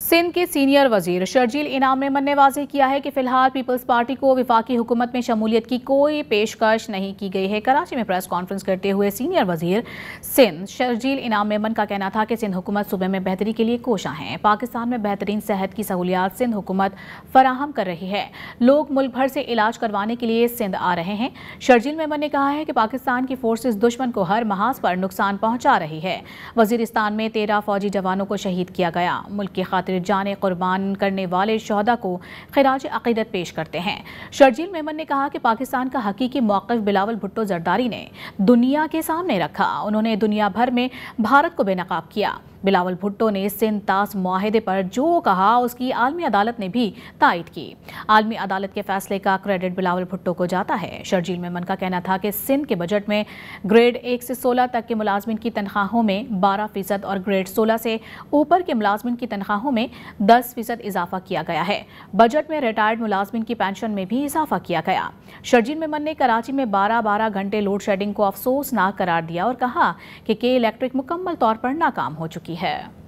सिंध के सीनियर वजीर शर्जील इनाम मेमन ने वाज़ेह किया है कि फिलहाल पीपल्स पार्टी को वफाकी हुकूमत में शमूलियत की कोई पेशकश नहीं की गई है। कराची में प्रेस कॉन्फ्रेंस करते हुए सीनियर वजीर सिंध शर्जील इनाम मेमन का कहना था कि सिंध हुकूमत सूबे में बेहतरी के लिए कोशां हैं। पाकिस्तान में बेहतरीन सेहत की सहूलियात सिंध हुकूमत फराहम कर रही है। लोग मुल्क भर से इलाज करवाने के लिए सिंध आ रहे हैं। शर्जील मेमन ने कहा है कि पाकिस्तान की फोर्सेस दुश्मन को हर महाज पर नुकसान पहुंचा रही है। वजीरिस्तान में 13 फौजी जवानों को शहीद किया गया। मुल्क की खातिर जाने कुर्बान करने वाले शोहदा को खिराज अकीदत पेश करते हैं। शर्जील मेमन ने कहा कि पाकिस्तान का हकीकी मौक़िफ़ बिलावल भुट्टो जरदारी ने दुनिया के सामने रखा। उन्होंने दुनिया भर में भारत को बेनकाब किया। बिलावल भुट्टो ने सिंध तास मुआहदे पर जो कहा उसकी आलमी अदालत ने भी तायद की। आलमी अदालत के फैसले का क्रेडिट बिलावल भुट्टो को जाता है। शर्जील मेमन का कहना था कि सिंध के बजट में ग्रेड 1 से 16 तक के मुलाजमिन की तनख्वाहों में 12% और ग्रेड 16 से ऊपर के मुलाजमिन की तनख्वाहों में 10% इजाफा किया गया है। बजट में रिटायर्ड मुलाजमिन की पेंशन में भी इजाफा किया गया। शर्जील मेमन ने कराची में 12-12 घंटे लोड शेडिंग को अफसोसनाक करार दिया और कहा कि के इलेक्ट्रिक मुकम्मल तौर पर नाकाम हो चुकी है।